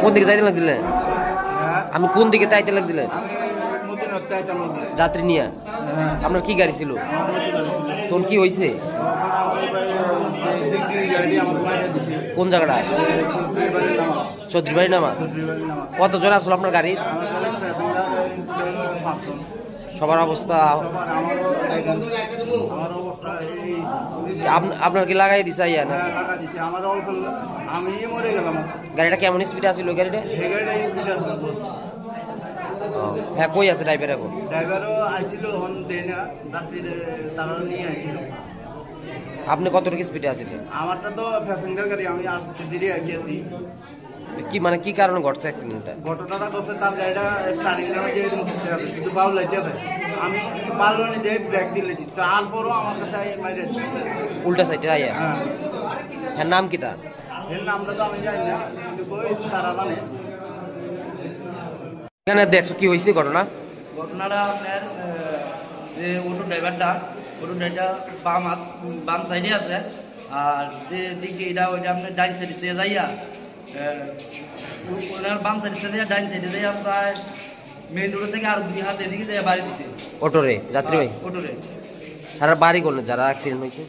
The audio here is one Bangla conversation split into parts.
কোন দিকে যাইতে লাগছিলেন? আমি কোন দিকে যাইতে লাগছিলেন? যাত্রী নিয়ে। আপনার কি গাড়ি ছিল? তোর কি হয়েছে? কোন জায়গাটা? চৌধুরী বাড়ি নামা। কতজন আসলো আপনার গাড়ি? সবার অবস্থা আপনার কি লাগাই দিছে? গাড়িটা কেমন স্পিডে আছিল? গাড়িটা হ্যাঁ, কই আছে ড্রাইভার? এখন আপনি কতটুকু স্পিডে আছেন? আমারটা তো প্যাসেঞ্জার গাড়ি, আমি আসতে দেরি আছি। কি মানে কি কারণে ঘটছে অ্যাক্সিডেন্টটা? ঘটনাটা ঘটছে তার গাড়িটা স্টার্টিং এর মধ্যে এরকম করতে হবে, কিন্তু বাউ লাইতে আছে। আমি পারলো না যে ব্রেক দিলেছি, তারপরও আমার কাছে মাইরে উল্টা সাইডে আইয়া। হ্যাঁ, নাম কি তার? এর নামটা তো আমি জানি না, কিন্তু কই তারা জানে। এখানে দেখছো কি হয়েছে ঘটনা? ঘটনাটা আপনার যে অটো ড্রাইভারটা বাম সাইডে আছে, আর যে দিকে এটা ওইটা আপনার ডাইন সাইডে দিয়ে যাইয়া ওনার বাম সাইডে দিয়ে ডাইন সাইডে যাইয়া প্রায় মেইন রোড থেকে আর 2 হাত এদিকে দিয়ে বাড়ি দিচ্ছে অটোরে যাত্রী ভাই। অটোরে তারা বাড়ি করলেন যারা অ্যাক্সিডেন্ট হয়েছে?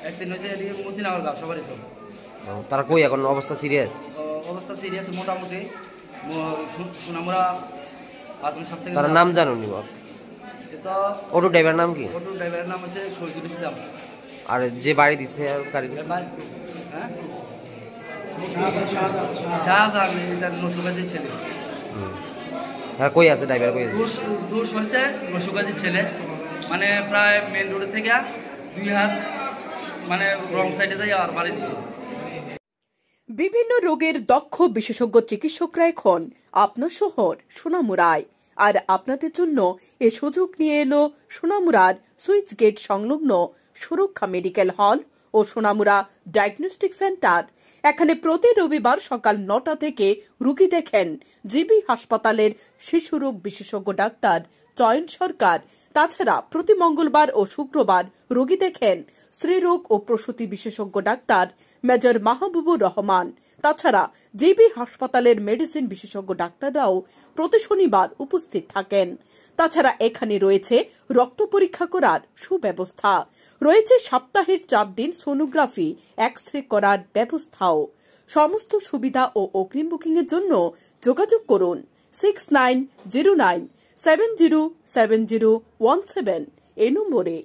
অ্যাক্সিডেন্ট হয়েছে এদিকে মতিনগর গাঁও সবারই তো। তারা কই এখন? অবস্থা সিরিয়াস? অবস্থা সিরিয়াস মোটামুটি। সোনামুড়া প্রাথমিক স্বাস্থ্য। তার নাম জানো নি? অটো ড্রাইভার নাম কি? অটো ড্রাইভারের নাম হচ্ছে শহীদুল ইসলাম। আর যে বাড়ি দিছে গাড়ি? নসুকাজির ছেলে। হ্যাঁ, কই আছে ড্রাইভার? কই আছে? দূর সরছে নসুকাজির ছেলে, মানে প্রায় মেন রোড থেকে 2 হাত মানে রং সাইডে যাই আর বাড়ি দিছে। বিভিন্ন রোগের দক্ষ বিশেষজ্ঞ চিকিৎসকরা এখন আপনার শহর সোনামুড়ায়। আর আপনাদের জন্য এ সুযোগ নিয়ে এলো সোনামুড়ার সুইচ গেট সংলগ্ন সুরক্ষা মেডিকেল হল ও সোনামুড়া ডায়াগনস্টিক সেন্টার। এখানে প্রতি রবিবার সকাল 9টা থেকে রোগী দেখেন জিবি হাসপাতালের শিশু রোগ বিশেষজ্ঞ ডাক্তার চয়ন সরকার। তাছাড়া প্রতি মঙ্গলবার ও শুক্রবার রোগী দেখেন স্ত্রীরোগ ও প্রসূতি বিশেষজ্ঞ ডাক্তার মেজর মাহবুবুর রহমান। তাছাড়া জিবি হাসপাতালের মেডিসিন বিশেষজ্ঞ ডাক্তাররাও প্রতি শনিবার উপস্থিত থাকেন। তাছাড়া এখানে রয়েছে রক্ত পরীক্ষা করার সুব্যবস্থা, রয়েছে সপ্তাহের 4 দিন সোনোগ্রাফি এক্স রে করার ব্যবস্থাও। সমস্ত সুবিধা ও অগ্রিম বুকিং এর জন্য যোগাযোগ করুন 6909707017 এই নম্বরে।